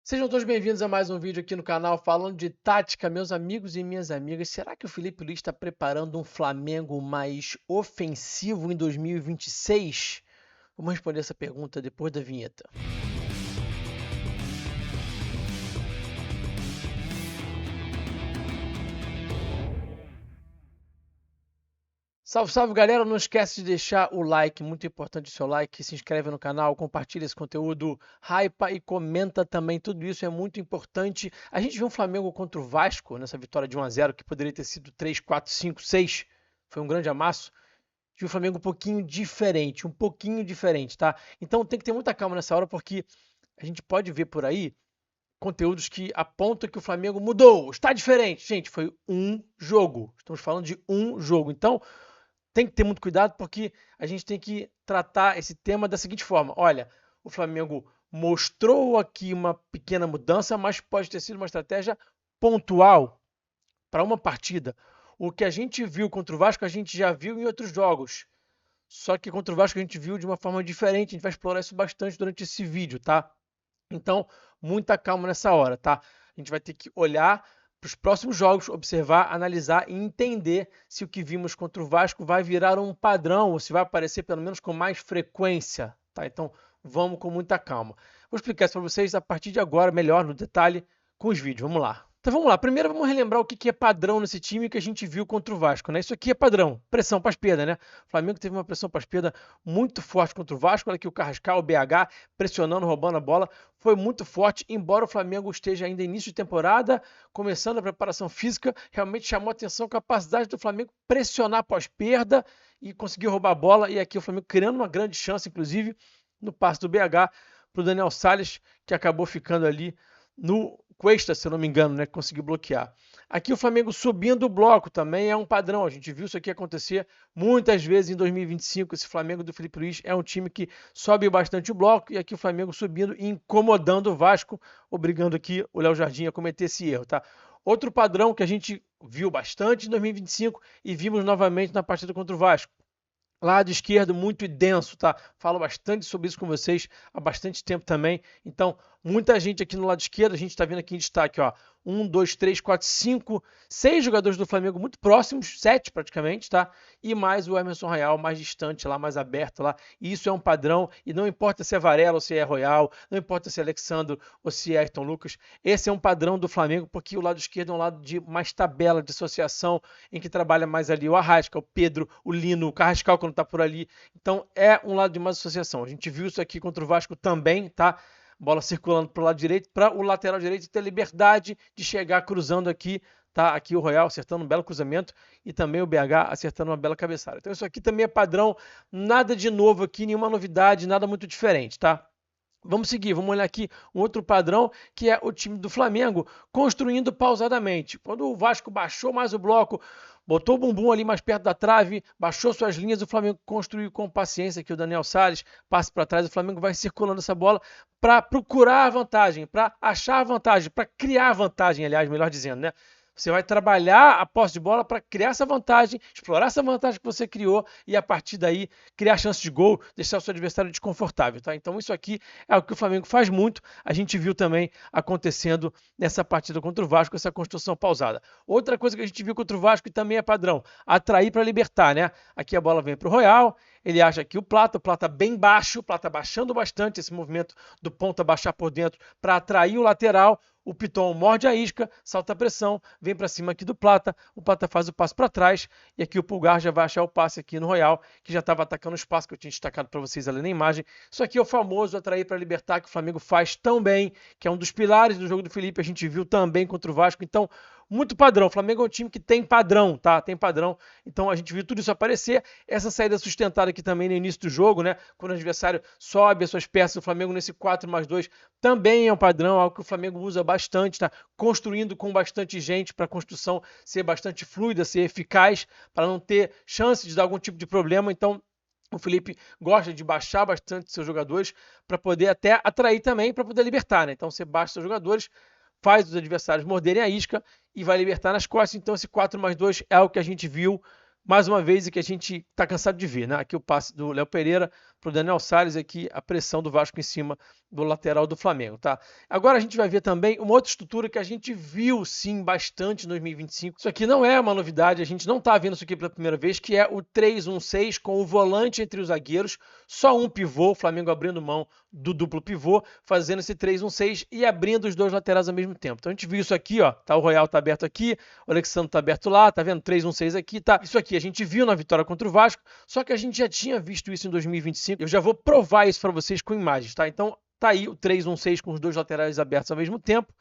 Sejam todos bem-vindos a mais um vídeo aqui no canal falando de tática, meus amigos e minhas amigas. Será que o Felipe Luiz está preparando um Flamengo mais ofensivo em 2026? Vamos responder essa pergunta depois da vinheta. Salve, salve galera, não esquece de deixar o like, muito importante o seu like, se inscreve no canal, compartilha esse conteúdo, hypa e comenta também, tudo isso é muito importante. A gente viu um Flamengo contra o Vasco nessa vitória de 1 a 0 que poderia ter sido 3, 4, 5, 6, foi um grande amasso. De um Flamengo um pouquinho diferente, tá? Então tem que ter muita calma nessa hora porque a gente pode ver por aí conteúdos que apontam que o Flamengo mudou, está diferente. Gente, foi um jogo, estamos falando de um jogo, então tem que ter muito cuidado porque a gente tem que tratar esse tema da seguinte forma: olha, o Flamengo mostrou aqui uma pequena mudança, mas pode ter sido uma estratégia pontual para uma partida. O que a gente viu contra o Vasco, a gente já viu em outros jogos. Só que contra o Vasco a gente viu de uma forma diferente. A gente vai explorar isso bastante durante esse vídeo, tá? Então, muita calma nessa hora, tá? A gente vai ter que olhar para os próximos jogos, observar, analisar e entender se o que vimos contra o Vasco vai virar um padrão ou se vai aparecer pelo menos com mais frequência, tá? Então, vamos com muita calma. Vou explicar isso para vocês a partir de agora, melhor no detalhe, com os vídeos. Vamos lá. Então vamos lá. Primeiro vamos relembrar o que é padrão nesse time que a gente viu contra o Vasco, né? Isso aqui é padrão. Pressão para as perdas, né? O Flamengo teve uma pressão para as perdas muito forte contra o Vasco. Olha aqui o Carrascal, o BH, pressionando, roubando a bola. Foi muito forte, embora o Flamengo esteja ainda início de temporada, começando a preparação física, realmente chamou a atenção a capacidade do Flamengo pressionar pós-perda e conseguir roubar a bola. E aqui o Flamengo criando uma grande chance, inclusive, no passe do BH para o Daniel Salles, que acabou ficando ali no Cuesta, se eu não me engano, né, que conseguiu bloquear. Aqui o Flamengo subindo o bloco também é um padrão. A gente viu isso aqui acontecer muitas vezes em 2025. Esse Flamengo do Felipe Luiz é um time que sobe bastante o bloco e aqui o Flamengo subindo e incomodando o Vasco, obrigando aqui o Léo Jardim a cometer esse erro, tá? Outro padrão que a gente viu bastante em 2025 e vimos novamente na partida contra o Vasco. Lado esquerdo muito denso, tá? Falo bastante sobre isso com vocês há bastante tempo também. Então, muita gente aqui no lado esquerdo, a gente está vendo aqui em destaque, ó. 1, 2, 3, 4, 5, 6 jogadores do Flamengo muito próximos, 7 praticamente, tá? E mais o Emerson Royal mais distante lá, mais aberto lá. E isso é um padrão, e não importa se é Varela ou se é Royal, não importa se é Alexandro ou se é Ayrton Lucas, esse é um padrão do Flamengo, porque o lado esquerdo é um lado de mais tabela, de associação, em que trabalha mais ali o Arrasca, o Pedro, o Lino, o Carrascal quando tá por ali. Então é um lado de mais associação. A gente viu isso aqui contra o Vasco também, tá? Bola circulando para o lado direito, para o lateral direito ter liberdade de chegar cruzando aqui, tá? Aqui o Royal acertando um belo cruzamento e também o BH acertando uma bela cabeçada. Então isso aqui também é padrão, nada de novo aqui, nenhuma novidade, nada muito diferente, tá? Vamos seguir, vamos olhar aqui um outro padrão, que é o time do Flamengo construindo pausadamente. Quando o Vasco baixou mais o bloco, botou o bumbum ali mais perto da trave, baixou suas linhas, o Flamengo construiu com paciência aqui o Daniel Salles, passe para trás, o Flamengo vai circulando essa bola para procurar a vantagem, para achar a vantagem, para criar a vantagem, aliás, melhor dizendo, né? Você vai trabalhar a posse de bola para criar essa vantagem, explorar essa vantagem que você criou e a partir daí criar chance de gol, deixar o seu adversário desconfortável, tá? Então isso aqui é o que o Flamengo faz muito. A gente viu também acontecendo nessa partida contra o Vasco, essa construção pausada. Outra coisa que a gente viu contra o Vasco e também é padrão, atrair para libertar, né? Aqui a bola vem para o Royal, ele acha aqui o Plata bem baixo, o Plata baixando bastante esse movimento do ponta baixar por dentro para atrair o lateral. O Piton morde a isca, salta a pressão, vem para cima aqui do Plata, o Plata faz o passe para trás e aqui o Pulgar já vai achar o passe aqui no Royal, que já estava atacando o espaço que eu tinha destacado para vocês ali na imagem. Isso aqui é o famoso atrair para libertar que o Flamengo faz tão bem, que é um dos pilares do jogo do Felipe, a gente viu também contra o Vasco, então muito padrão. O Flamengo é um time que tem padrão, tá? Tem padrão. Então a gente viu tudo isso aparecer. Essa saída sustentada aqui também no início do jogo, né? Quando o adversário sobe as suas peças, o Flamengo nesse 4+2 também é um padrão, algo que o Flamengo usa bastante, tá? Construindo com bastante gente para a construção ser bastante fluida, ser eficaz, para não ter chance de dar algum tipo de problema. Então, o Felipe gosta de baixar bastante seus jogadores para poder até atrair também, para poder libertar, né? Então você baixa seus jogadores, faz os adversários morderem a isca e vai libertar nas costas. Então esse 4+2 é o que a gente viu mais uma vez e que a gente está cansado de ver, né? Aqui o passe do Léo Pereira para o Daniel Sales aqui a pressão do Vasco em cima do lateral do Flamengo, tá? Agora a gente vai ver também uma outra estrutura que a gente viu sim bastante em 2025. Isso aqui não é uma novidade, a gente não tá vendo isso aqui pela primeira vez, que é o 3-1-6 com o volante entre os zagueiros, só um pivô, o Flamengo abrindo mão do duplo pivô, fazendo esse 3-1-6 e abrindo os dois laterais ao mesmo tempo. Então a gente viu isso aqui, ó, tá, o Royal tá aberto aqui, o Alexandre tá aberto lá, tá vendo? 3-1-6 aqui, tá? Isso aqui a gente viu na vitória contra o Vasco, só que a gente já tinha visto isso em 2025. Eu já vou provar isso para vocês com imagens, tá? Então tá aí o 3-1-6 com os dois laterais abertos ao mesmo tempo,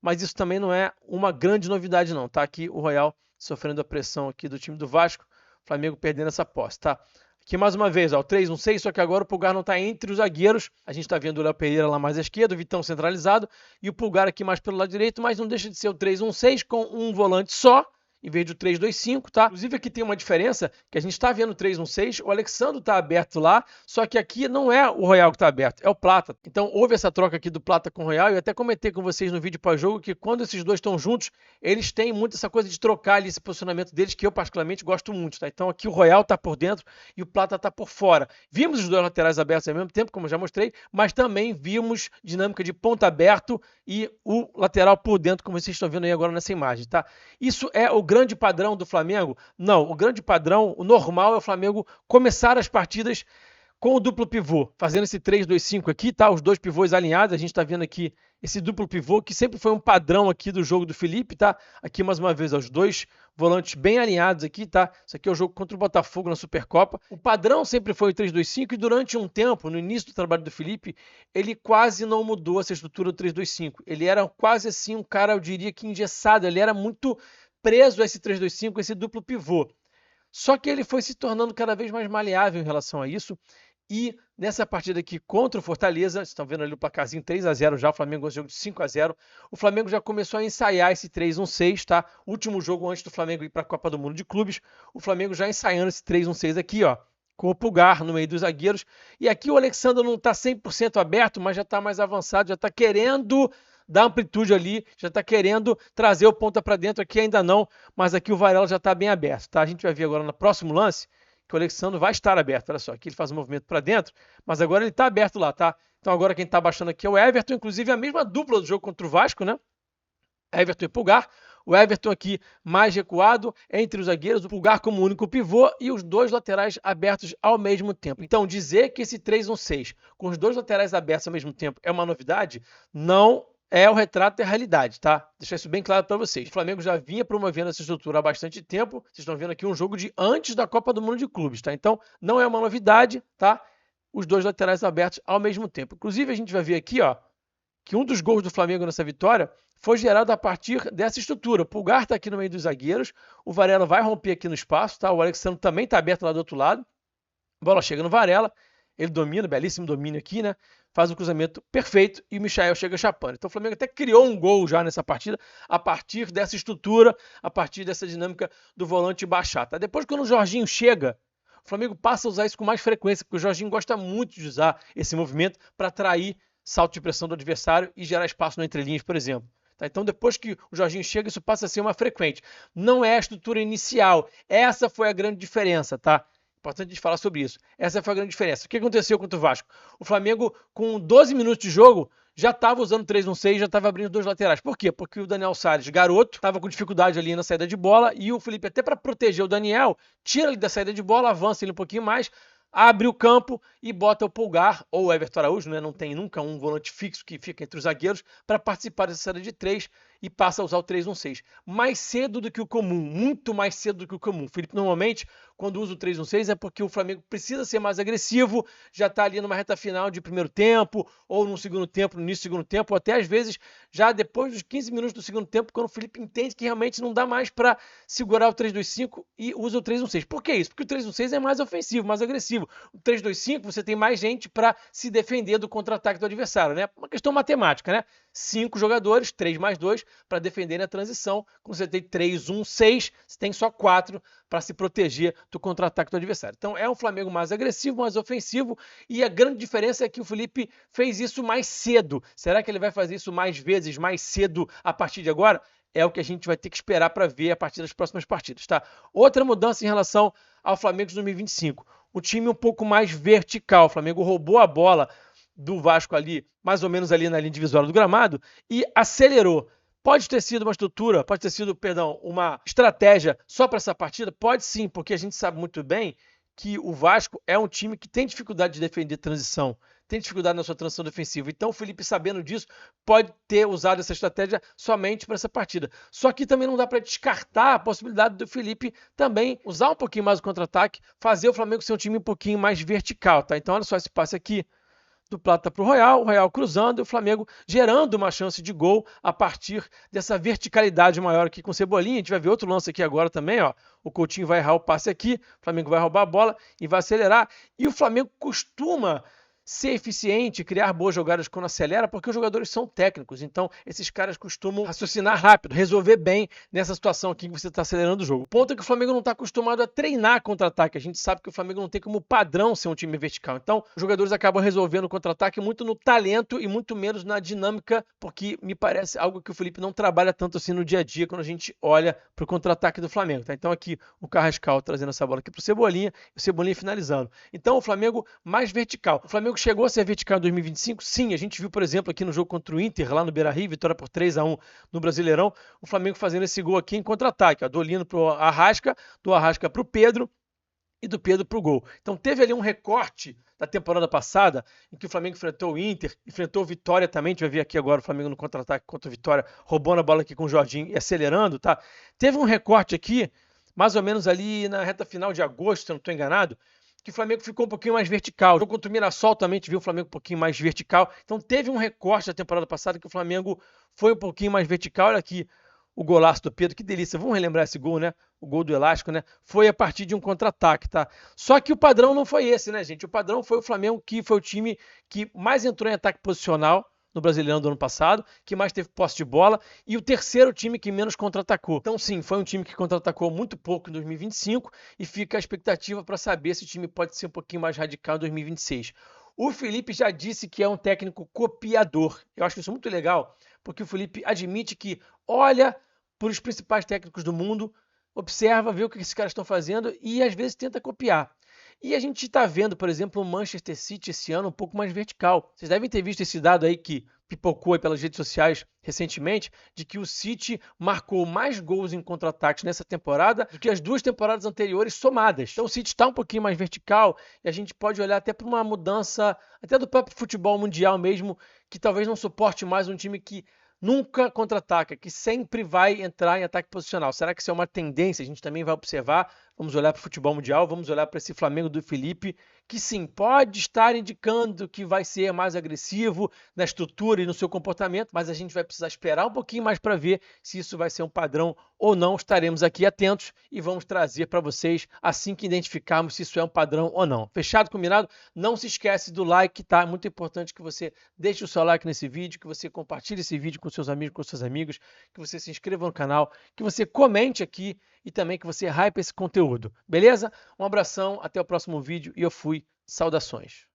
mas isso também não é uma grande novidade não, tá? Aqui o Royal sofrendo a pressão aqui do time do Vasco, o Flamengo perdendo essa posse, tá? Aqui mais uma vez, ó, o 3-1-6, só que agora o Pulgar não tá entre os zagueiros, a gente tá vendo o Léo Pereira lá mais à esquerda, o Vitão centralizado, e o Pulgar aqui mais pelo lado direito, mas não deixa de ser o 3-1-6 com um volante só, em vez do 3-2-5, tá? Inclusive aqui tem uma diferença, que a gente está vendo o 3-1-6, o Alexandre está aberto lá, só que aqui não é o Royal que está aberto, é o Plata. Então houve essa troca aqui do Plata com o Royal, e eu até comentei com vocês no vídeo pós-jogo que quando esses dois estão juntos, eles têm muito essa coisa de trocar ali esse posicionamento deles, que eu particularmente gosto muito, tá? Então aqui o Royal está por dentro e o Plata está por fora. Vimos os dois laterais abertos ao mesmo tempo, como eu já mostrei, mas também vimos dinâmica de ponta aberto e o lateral por dentro, como vocês estão vendo aí agora nessa imagem, tá? Isso é o grande padrão do Flamengo? Não, o grande padrão, o normal é o Flamengo começar as partidas com o duplo pivô, fazendo esse 3-2-5 aqui, tá? Os dois pivôs alinhados, a gente tá vendo aqui esse duplo pivô, que sempre foi um padrão aqui do jogo do Felipe, tá? Aqui mais uma vez, ó, os dois volantes bem alinhados aqui, tá? Isso aqui é o jogo contra o Botafogo na Supercopa. O padrão sempre foi o 3-2-5 e durante um tempo, no início do trabalho do Felipe, ele quase não mudou essa estrutura do 3-2-5. Ele era quase assim um cara, eu diria que engessado, ele era muito preso a esse 3-2-5, esse duplo pivô. Só que ele foi se tornando cada vez mais maleável em relação a isso. E nessa partida aqui contra o Fortaleza, vocês estão vendo ali o placarzinho 3-0 já, o Flamengo ganhou o jogo de 5-0. O Flamengo já começou a ensaiar esse 3-1-6, tá? Último jogo antes do Flamengo ir para a Copa do Mundo de Clubes, o Flamengo já ensaiando esse 3-1-6 aqui, ó, com o Pulgar no meio dos zagueiros. E aqui o Alexandre não está 100% aberto, mas já está mais avançado, já está querendo dar amplitude ali, já está querendo trazer o ponta para dentro, aqui ainda não, mas aqui o Varela já está bem aberto, tá? A gente vai ver agora no próximo lance que o Alexandre vai estar aberto, olha só, aqui ele faz um movimento para dentro, mas agora ele está aberto lá, tá? Então agora quem está baixando aqui é o Everton, inclusive a mesma dupla do jogo contra o Vasco, né? Everton e Pulgar, o Everton aqui mais recuado entre os zagueiros, o Pulgar como único pivô e os dois laterais abertos ao mesmo tempo. Então dizer que esse 3-1-6 com os dois laterais abertos ao mesmo tempo é uma novidade, não é o retrato da realidade, tá? Deixar isso bem claro para vocês. O Flamengo já vinha promovendo essa estrutura há bastante tempo. Vocês estão vendo aqui um jogo de antes da Copa do Mundo de Clubes, tá? Então, não é uma novidade, tá? Os dois laterais abertos ao mesmo tempo. Inclusive, a gente vai ver aqui, ó, que um dos gols do Flamengo nessa vitória foi gerado a partir dessa estrutura. O Pulgar tá aqui no meio dos zagueiros, o Varela vai romper aqui no espaço, tá? O Alexandre também tá aberto lá do outro lado. A bola chega no Varela, ele domina, belíssimo domínio aqui, né? Faz um cruzamento perfeito e o Michael chega chapando. Então o Flamengo até criou um gol já nessa partida, a partir dessa estrutura, a partir dessa dinâmica do volante baixar. Tá? Depois, quando o Jorginho chega, o Flamengo passa a usar isso com mais frequência, porque o Jorginho gosta muito de usar esse movimento para atrair salto de pressão do adversário e gerar espaço no entrelinhas, por exemplo. Tá? Então, depois que o Jorginho chega, isso passa a ser uma frequente. Não é a estrutura inicial. Essa foi a grande diferença, tá? Importante a gente falar sobre isso. Essa foi a grande diferença. O que aconteceu contra o Vasco? O Flamengo, com 12 minutos de jogo, já estava usando 3-1-6, já estava abrindo dois laterais. Por quê? Porque o Daniel Sales, garoto, estava com dificuldade ali na saída de bola e o Felipe, até para proteger o Daniel, tira ele da saída de bola, avança ele um pouquinho mais, abre o campo e bota o Pulgar, ou o Everton Araújo, né? Não tem nunca um volante fixo que fica entre os zagueiros, para participar dessa série de 3 e passa a usar o 3-1-6. Mais cedo do que o comum, muito mais cedo do que o comum. O Felipe, normalmente, quando usa o 3-1-6 é porque o Flamengo precisa ser mais agressivo, já está ali numa reta final de primeiro tempo, ou no segundo tempo, no início do segundo tempo, ou até às vezes já depois dos 15 minutos do segundo tempo, quando o Felipe entende que realmente não dá mais para segurar o 3-2-5 e usa o 3-1-6. Por que isso? Porque o 3-1-6 é mais ofensivo, mais agressivo. O 3-2-5 você tem mais gente para se defender do contra-ataque do adversário, né? Uma questão matemática, né? 5 jogadores, 3 mais 2, para defender na transição. Quando você tem 3-1-6, você tem só 4 para se proteger do contra-ataque do adversário. Então é um Flamengo mais agressivo, mais ofensivo, e a grande diferença é que o Felipe fez isso mais cedo. Será que ele vai fazer isso mais vezes, mais cedo a partir de agora? É o que a gente vai ter que esperar para ver a partir das próximas partidas, tá? Outra mudança em relação ao Flamengo de 2025. um time um pouco mais vertical. O Flamengo roubou a bola do Vasco ali, mais ou menos ali na linha divisória do gramado, e acelerou. Pode ter sido uma estrutura, pode ter sido, perdão, uma estratégia só para essa partida? Pode sim, porque a gente sabe muito bem que o Vasco é um time que tem dificuldade de defender transição, tem dificuldade na sua transição defensiva. Então o Felipe, sabendo disso, pode ter usado essa estratégia somente para essa partida. Só que também não dá para descartar a possibilidade do Felipe também usar um pouquinho mais o contra-ataque, fazer o Flamengo ser um time um pouquinho mais vertical, tá? Então olha só esse passe aqui do Plata para o Royal cruzando e o Flamengo gerando uma chance de gol a partir dessa verticalidade maior aqui com o Cebolinha. A gente vai ver outro lance aqui agora também, ó. O Coutinho vai errar o passe aqui, o Flamengo vai roubar a bola e vai acelerar. E o Flamengo costuma ser eficiente, criar boas jogadas quando acelera, porque os jogadores são técnicos. Então, esses caras costumam raciocinar rápido, resolver bem nessa situação aqui que você está acelerando o jogo. O ponto é que o Flamengo não está acostumado a treinar contra-ataque. A gente sabe que o Flamengo não tem como padrão ser um time vertical. Então, os jogadores acabam resolvendo o contra-ataque muito no talento e muito menos na dinâmica, porque me parece algo que o Felipe não trabalha tanto assim no dia a dia quando a gente olha para o contra-ataque do Flamengo. Tá? Então, aqui o Carrascal trazendo essa bola aqui para o Cebolinha e o Cebolinha finalizando. Então, o Flamengo mais vertical. O Flamengo chegou a ser vertical em 2025? Sim, a gente viu, por exemplo, aqui no jogo contra o Inter, lá no Beira-Rio, vitória por 3-1 no Brasileirão, o Flamengo fazendo esse gol aqui em contra-ataque, do Lino para o Arrasca, do Arrasca para o Pedro e do Pedro para o gol. Então teve ali um recorte da temporada passada, em que o Flamengo enfrentou o Inter, enfrentou o Vitória também, a gente vai ver aqui agora o Flamengo no contra-ataque contra o Vitória, roubando a bola aqui com o Jorginho e acelerando, tá? Teve um recorte aqui, mais ou menos ali na reta final de agosto, se eu não estou enganado, que o Flamengo ficou um pouquinho mais vertical. O jogo contra o Mirassol também a gente viu o Flamengo um pouquinho mais vertical. Então teve um recorte da temporada passada que o Flamengo foi um pouquinho mais vertical. Olha aqui o golaço do Pedro, que delícia. Vamos relembrar esse gol, né? O gol do elástico, né? Foi a partir de um contra-ataque, tá? Só que o padrão não foi esse, né, gente? O padrão foi o Flamengo, que foi o time que mais entrou em ataque posicional no Brasileirão do ano passado, que mais teve posse de bola, e o terceiro time que menos contra-atacou. Então, sim, foi um time que contra-atacou muito pouco em 2025 e fica a expectativa para saber se o time pode ser um pouquinho mais radical em 2026. O Felipe já disse que é um técnico copiador. Eu acho isso muito legal, porque o Felipe admite que olha para os principais técnicos do mundo, observa, vê o que esses caras estão fazendo e às vezes tenta copiar. E a gente está vendo, por exemplo, o Manchester City esse ano um pouco mais vertical. Vocês devem ter visto esse dado aí que pipocou aí pelas redes sociais recentemente, de que o City marcou mais gols em contra-ataques nessa temporada do que as duas temporadas anteriores somadas. Então o City está um pouquinho mais vertical e a gente pode olhar até para uma mudança, até do próprio futebol mundial mesmo, que talvez não suporte mais um time que nunca contra-ataca, que sempre vai entrar em ataque posicional. Será que isso é uma tendência? A gente também vai observar. Vamos olhar para o futebol mundial, vamos olhar para esse Flamengo do Felipe, que sim, pode estar indicando que vai ser mais agressivo na estrutura e no seu comportamento, mas a gente vai precisar esperar um pouquinho mais para ver se isso vai ser um padrão ou não. Estaremos aqui atentos e vamos trazer para vocês assim que identificarmos se isso é um padrão ou não. Fechado, combinado? Não se esquece do like, tá? É muito importante que você deixe o seu like nesse vídeo, que você compartilhe esse vídeo com seus amigos, com seus amigos, que você se inscreva no canal, que você comente aqui e também que você hype esse conteúdo. Beleza? Um abração, até o próximo vídeo e eu fui. Saudações.